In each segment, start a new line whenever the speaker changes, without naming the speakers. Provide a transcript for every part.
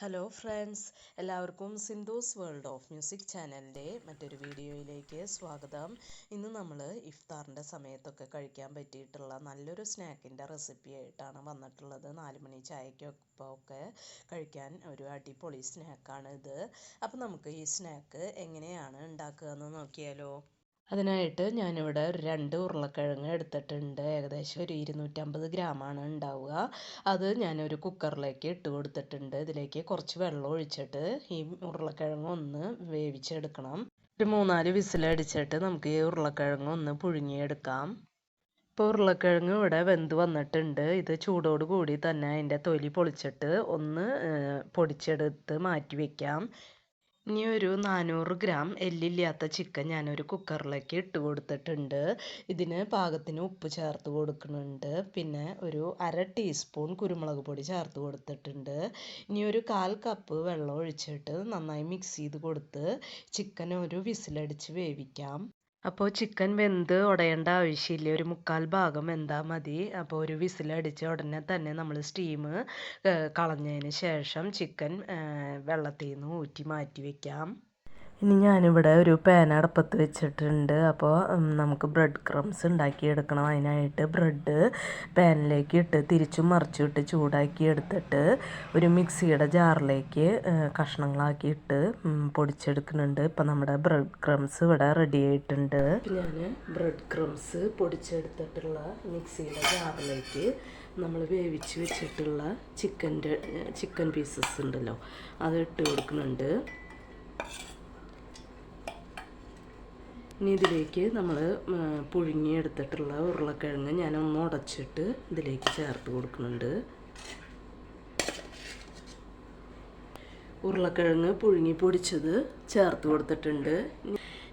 Hello friends, എല്ലാവർക്കും Sindhu's world of music ചാനലിൻ്റെ മറ്റൊരു വീഡിയോയിലേക്ക് സ്വാഗതം. ഇന്ന് നമ്മൾ ഇഫ്താറിൻ്റെ സമയത്തൊക്കെ കഴിക്കാൻ പറ്റിയിട്ടുള്ള നല്ലൊരു സ്നാക്കിൻ്റെ റെസിപ്പി ആയിട്ടാണ് വന്നിട്ടുള്ളത്. 4 മണി ചായക്കൊക്കെ കഴിക്കാൻ ഒരു അടിപൊളി സ്നാക്കാണ് ഇത്. അപ്പോൾ നമുക്ക് ഈ സ്നാക്ക് എങ്ങനെയാണ് ഉണ്ടാക്കുക എന്ന് നോക്കിയാലോ. അതിനായിട്ട് ഞാനിവിടെ 2 ഉരുളക്കിഴങ്ങ് എടുത്തിട്ടുണ്ട്. ഏകദേശം ഒരു 250 ഗ്രാമാണ് ഉണ്ടാവുക. അത് ഞാനൊരു കുക്കറിലേക്ക് ഇട്ട് കൊടുത്തിട്ടുണ്ട്. ഇതിലേക്ക് കുറച്ച് വെള്ളം ഒഴിച്ചിട്ട് ഈ ഉരുളക്കിഴങ്ങ് ഒന്ന് വേവിച്ചെടുക്കണം. ഒരു 3-4 വിസിലടിച്ചിട്ട് നമുക്ക് ഈ ഉരുളക്കിഴങ്ങ് ഒന്ന് പുഴുങ്ങിയെടുക്കാം. ഇപ്പോൾ ഉരുളക്കിഴങ്ങ് ഇവിടെ വെന്ത് വന്നിട്ടുണ്ട്. ഇത് ചൂടോട് കൂടി തന്നെ അതിൻ്റെ തൊലി പൊളിച്ചിട്ട് ഒന്ന് പൊടിച്ചെടുത്ത് മാറ്റി വയ്ക്കാം. ഇനി ഒരു 400 ഗ്രാം എല്ലില്ലാത്ത ചിക്കൻ ഞാനൊരു കുക്കറിലേക്ക് ഇട്ട് കൊടുത്തിട്ടുണ്ട്. ഇതിന് പാകത്തിന് ഉപ്പ് ചേർത്ത് കൊടുക്കുന്നുണ്ട്. പിന്നെ ഒരു 1/2 ടീസ്പൂൺ കുരുമുളക് പൊടി ചേർത്ത് കൊടുത്തിട്ടുണ്ട്. ഇനി ഒരു 1/4 കപ്പ് വെള്ളം ഒഴിച്ചിട്ട് നന്നായി മിക്സ് ചെയ്ത് കൊടുത്ത് ചിക്കൻ ഒരു വിസിലടിച്ച് വേവിക്കാം. അപ്പോൾ ചിക്കൻ വെന്ത് ഉടയേണ്ട ആവശ്യമില്ല. ഒരു 1/4 ഭാഗം വെന്താൽ മതി. അപ്പോൾ ഒരു വിസിലടിച്ച ഉടനെ തന്നെ നമ്മൾ സ്റ്റീം കളഞ്ഞതിന് ശേഷം ചിക്കൻ വെള്ളത്തിൽ നിന്ന് ഊറ്റി മാറ്റി വയ്ക്കാം. ഇനി ഞാനിവിടെ ഒരു പാൻ അടുപ്പത്ത് വെച്ചിട്ടുണ്ട്. അപ്പോൾ നമുക്ക് ബ്രെഡ് ക്രംസ് ഉണ്ടാക്കിയെടുക്കണം. അതിനായിട്ട് ബ്രെഡ് പാനിലേക്ക് ഇട്ട് തിരിച്ചും മറിച്ചും ഇട്ട് ചൂടാക്കി എടുത്തിട്ട് ഒരു മിക്സിയുടെ ജാറിലേക്ക് കഷ്ണങ്ങളാക്കി ഇട്ട് പൊടിച്ചെടുക്കുന്നുണ്ട്. ഇപ്പം നമ്മുടെ ബ്രെഡ് ക്രംസ് ഇവിടെ റെഡി ആയിട്ടുണ്ട്. ഞാൻ ബ്രെഡ് ക്രംസ് പൊടിച്ചെടുത്തിട്ടുള്ള മിക്സിയുടെ ജാറിലേക്ക് നമ്മൾ വേവിച്ച് വെച്ചിട്ടുള്ള ചിക്കൻ പീസസ് ഉണ്ടല്ലോ, അത് ഇട്ട് കൊടുക്കുന്നുണ്ട്. ഇനി ഇതിലേക്ക് നമ്മൾ പുഴുങ്ങിയെടുത്തിട്ടുള്ള ഉരുളക്കിഴങ്ങ് ഞാനൊന്ന് ഉടച്ചിട്ട് ഇതിലേക്ക് ചേർത്ത് കൊടുക്കുന്നുണ്ട്. ഉരുളക്കിഴങ്ങ് പുഴുങ്ങി പൊടിച്ചത് ചേർത്ത് കൊടുത്തിട്ടുണ്ട്.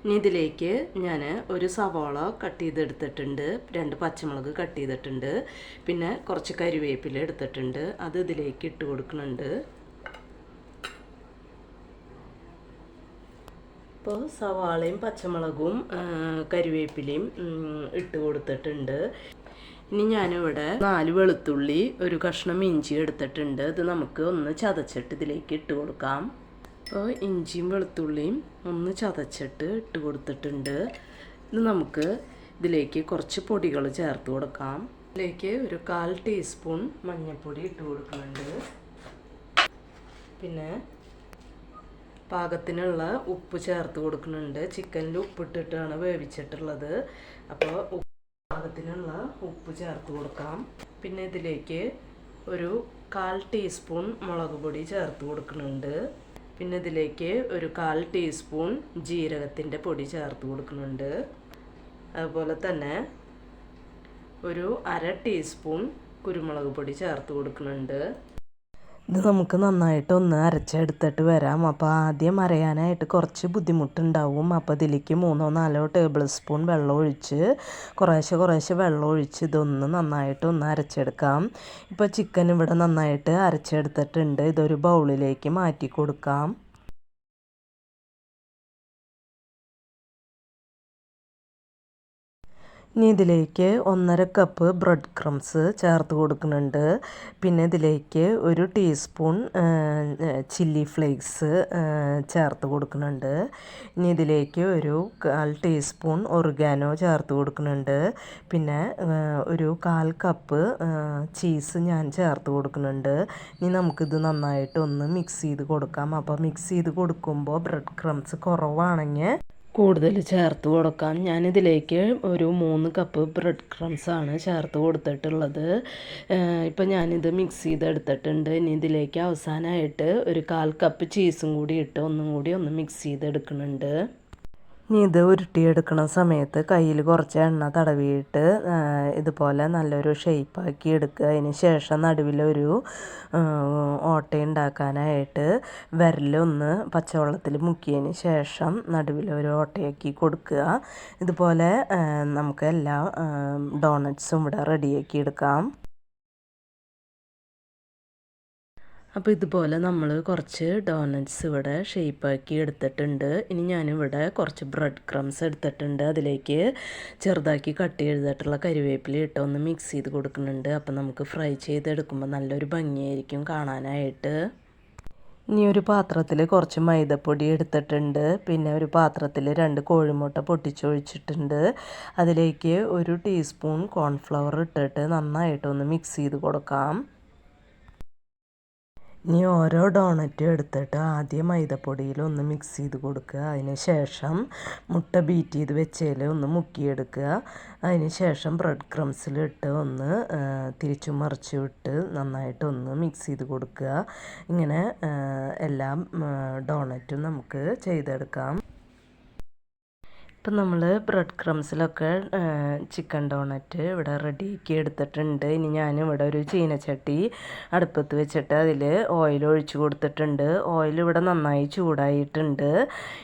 ഇനി ഇതിലേക്ക് ഞാൻ ഒരു സവാള കട്ട് ചെയ്തെടുത്തിട്ടുണ്ട്, 2 പച്ചമുളക് കട്ട് ചെയ്തിട്ടുണ്ട്, പിന്നെ കുറച്ച് കരിവേപ്പില എടുത്തിട്ടുണ്ട്. അത് ഇതിലേക്ക് ഇട്ട് കൊടുക്കുന്നുണ്ട്. ഇപ്പോൾ സവാളയും പച്ചമുളകും കരിവേപ്പിലയും ഇട്ട് കൊടുത്തിട്ടുണ്ട്. ഇനി ഞാനിവിടെ 4 വെളുത്തുള്ളി, ഒരു കഷ്ണം ഇഞ്ചി എടുത്തിട്ടുണ്ട്. ഇത് നമുക്ക് ഒന്ന് ചതച്ചിട്ട് ഇതിലേക്ക് ഇട്ട് കൊടുക്കാം. അപ്പോൾ ഇഞ്ചിയും വെളുത്തുള്ളിയും ഒന്ന് ചതച്ചിട്ട് ഇട്ട് കൊടുത്തിട്ടുണ്ട്. ഇത് നമുക്ക് ഇതിലേക്ക് കുറച്ച് പൊടികൾ ചേർത്ത് കൊടുക്കാം. ഇതിലേക്ക് ഒരു 1/4 ടീസ്പൂൺ മഞ്ഞൾപ്പൊടി ഇട്ട് കൊടുക്കുന്നുണ്ട്. പിന്നെ പാകത്തിനുള്ള ഉപ്പ് ചേർത്ത് കൊടുക്കുന്നുണ്ട്. ചിക്കനിൽ ഉപ്പിട്ടിട്ടാണ് വേവിച്ചിട്ടുള്ളത്. അപ്പോൾ പാകത്തിനുള്ള ഉപ്പ് ചേർത്ത് കൊടുക്കാം. പിന്നെ ഇതിലേക്ക് ഒരു 1/4 ടീസ്പൂൺ മുളക് പൊടി ചേർത്ത് കൊടുക്കുന്നുണ്ട്. പിന്നെ ഇതിലേക്ക് ഒരു 1/4 ടീസ്പൂൺ ജീരകത്തിൻ്റെ പൊടി ചേർത്ത് കൊടുക്കുന്നുണ്ട്. അതുപോലെ തന്നെ ഒരു 1/2 ടീസ്പൂൺ കുരുമുളക് പൊടി ചേർത്ത് കൊടുക്കുന്നുണ്ട്. ഇത് നമുക്ക് നന്നായിട്ട് ഒന്ന് അരച്ചെടുത്തിട്ട് വരാം. അപ്പോൾ ആദ്യം അരയാനായിട്ട് കുറച്ച് ബുദ്ധിമുട്ടുണ്ടാവും. അപ്പോൾ ഇതിലേക്ക് 3-4 ടേബിൾ സ്പൂൺ വെള്ളം ഒഴിച്ച് കുറേശ്ശെ വെള്ളം ഒഴിച്ച് ഇതൊന്ന് നന്നായിട്ട് ഒന്ന് അരച്ചെടുക്കാം. ഇപ്പോൾ ചിക്കൻ ഇവിടെ നന്നായിട്ട് അരച്ചെടുത്തിട്ടുണ്ട്. ഇതൊരു ബൗളിലേക്ക് മാറ്റി കൊടുക്കാം. ഇനി ഇതിലേക്ക് 1/2 കപ്പ് ബ്രെഡ് ക്രംസ് ചേർത്ത് കൊടുക്കുന്നുണ്ട്. പിന്നെ ഇതിലേക്ക് ഒരു ടീസ്പൂൺ ചില്ലി ഫ്ലേക്സ് ചേർത്ത് കൊടുക്കുന്നുണ്ട്. ഇനി ഇതിലേക്ക് ഒരു 1/4 ടീസ്പൂൺ ഒറിഗാനോ ചേർത്ത് കൊടുക്കുന്നുണ്ട്. പിന്നെ ഒരു 1/4 കപ്പ് ചീസ് ഞാൻ ചേർത്ത് കൊടുക്കുന്നുണ്ട്. ഇനി നമുക്കിത് നന്നായിട്ട് ഒന്ന് മിക്സ് ചെയ്ത് കൊടുക്കാം. അപ്പോൾ മിക്സ് ചെയ്ത് കൊടുക്കുമ്പോൾ ബ്രെഡ് ക്രംസ് കുറവാണെങ്കിൽ കൂടുതൽ ചേർത്ത് കൊടുക്കാം. ഞാനിതിലേക്ക് ഒരു 3 കപ്പ് ബ്രെഡ് ക്രംസാണ് ചേർത്ത് കൊടുത്തിട്ടുള്ളത്. ഇപ്പം ഞാനിത് മിക്സ് ചെയ്തെടുത്തിട്ടുണ്ട്. ഇനി ഇതിലേക്ക് അവസാനമായിട്ട് ഒരു 1/4 കപ്പ് ചീസും കൂടി ഇട്ട് ഒന്നും കൂടി ഒന്ന് മിക്സ് ചെയ്തെടുക്കുന്നുണ്ട്. ഇനി ഇത് ഉരുട്ടിയെടുക്കുന്ന സമയത്ത് കയ്യിൽ കുറച്ച് എണ്ണ തടവിയിട്ട് ഇതുപോലെ നല്ലൊരു ഷേപ്പാക്കി എടുക്കുക. അതിന് ശേഷം നടുവിലൊരു ഓട്ടയുണ്ടാക്കാനായിട്ട് വിരലൊന്ന് പച്ചവെള്ളത്തിൽ മുക്കിയതിന് ശേഷം നടുവിലൊരു ഓട്ടയാക്കി കൊടുക്കുക. ഇതുപോലെ നമുക്ക് എല്ലാ ഡോണറ്റ്സും ഇവിടെ റെഡിയാക്കി എടുക്കാം. അപ്പോൾ ഇതുപോലെ നമ്മൾ കുറച്ച് ഡോണറ്റ്സ് ഇവിടെ ഷേപ്പാക്കി എടുത്തിട്ടുണ്ട്. ഇനി ഞാനിവിടെ കുറച്ച് ബ്രെഡ് ക്രംസ് എടുത്തിട്ടുണ്ട്. അതിലേക്ക് ചെറുതാക്കി കട്ട് ചെയ്തിട്ടുള്ള കരിവേപ്പില ഇട്ട് ഒന്ന് മിക്സ് ചെയ്ത് കൊടുക്കുന്നുണ്ട്. അപ്പോൾ നമുക്ക് ഫ്രൈ ചെയ്തെടുക്കുമ്പോൾ നല്ലൊരു ഭംഗിയായിരിക്കും കാണാനായിട്ട്. ഇനി ഒരു പാത്രത്തിൽ കുറച്ച് മൈദപ്പൊടി എടുത്തിട്ടുണ്ട്. പിന്നെ ഒരു പാത്രത്തിൽ 2 കോഴിമുട്ട പൊട്ടിച്ചൊഴിച്ചിട്ടുണ്ട്. അതിലേക്ക് 1 ടീസ്പൂൺ കോൺഫ്ലവർ ഇട്ടിട്ട് നന്നായിട്ടൊന്ന് മിക്സ് ചെയ്ത് കൊടുക്കാം. ഇനി ഓരോ ഡോണറ്റും എടുത്തിട്ട് ആദ്യം മൈദപ്പൊടിയിൽ ഒന്ന് മിക്സ് ചെയ്ത് കൊടുക്കുക. അതിന് ശേഷം മുട്ട ബീറ്റ് ചെയ്ത് വെച്ചതിൽ ഒന്ന് മുക്കിയെടുക്കുക. അതിന് ശേഷം ബ്രെഡ് ക്രംസിലിട്ട് ഒന്ന് തിരിച്ചും മറിച്ചും ഇട്ട് നന്നായിട്ടൊന്ന് മിക്സ് ചെയ്ത് കൊടുക്കുക. ഇങ്ങനെ എല്ലാം ഡോണറ്റും നമുക്ക് ചെയ്തെടുക്കാം. ഇപ്പം നമ്മൾ ബ്രെഡ് ക്രംസിലൊക്കെ ചിക്കൻ ഡോണറ്റ് ഇവിടെ റെഡിയാക്കി എടുത്തിട്ടുണ്ട്. ഇനി ഞാനിവിടെ ഒരു ചീനച്ചട്ടി അടുപ്പത്ത് വെച്ചിട്ട് അതിൽ ഓയിൽ ഒഴിച്ച് കൊടുത്തിട്ടുണ്ട്. ഓയിൽ ഇവിടെ നന്നായി ചൂടായിട്ടുണ്ട്.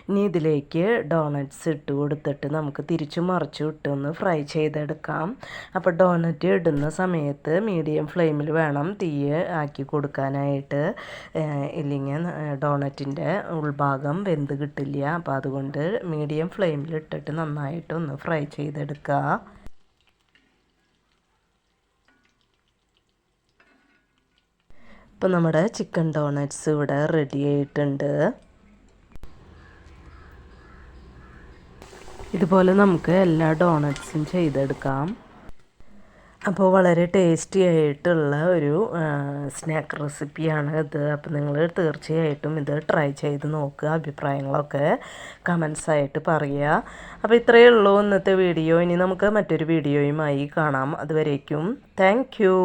ഇനി ഇതിലേക്ക് ഡോണറ്റ്സ് ഇട്ട് കൊടുത്തിട്ട് നമുക്ക് തിരിച്ചു മറിച്ചു ഇട്ടൊന്ന് ഫ്രൈ ചെയ്തെടുക്കാം. അപ്പോൾ ഡോണറ്റ് ഇടുന്ന സമയത്ത് മീഡിയം ഫ്ലെയിമിൽ വേണം തീ ആക്കി കൊടുക്കാനായിട്ട്. ഇല്ലെങ്കിൽ ഡോണറ്റിൻ്റെ ഉൾഭാഗം വെന്ത് കിട്ടില്ല. അപ്പോൾ അതുകൊണ്ട് മീഡിയം ഫ്ലെയിമിൽ ഇട്ടിട്ട് നന്നായിട്ടൊന്ന് ഫ്രൈ ചെയ്തെടുക്കുക. ഇപ്പം നമ്മുടെ ചിക്കൻ ഡോണറ്റ്സ് ഇവിടെ റെഡി ആയിട്ടുണ്ട്. ഇതുപോലെ നമുക്ക് എല്ലാ ഡോണറ്റ്സും ചെയ്തെടുക്കാം. അപ്പോൾ വളരെ ടേസ്റ്റി ആയിട്ടുള്ള ഒരു സ്നാക്ക് റെസിപ്പിയാണ് ഇത്. അപ്പോൾ നിങ്ങൾ തീർച്ചയായിട്ടും ഇത് ട്രൈ ചെയ്ത് നോക്കുക. അഭിപ്രായങ്ങളൊക്കെ കമൻസ് ആയിട്ട് പറയുക. അപ്പോൾ ഇത്രയേ ഉള്ളൂ ഇന്നത്തെ വീഡിയോ. ഇനി നമുക്ക് മറ്റൊരു വീഡിയോയുമായി കാണാം. അതുവരേക്കും താങ്ക് യു.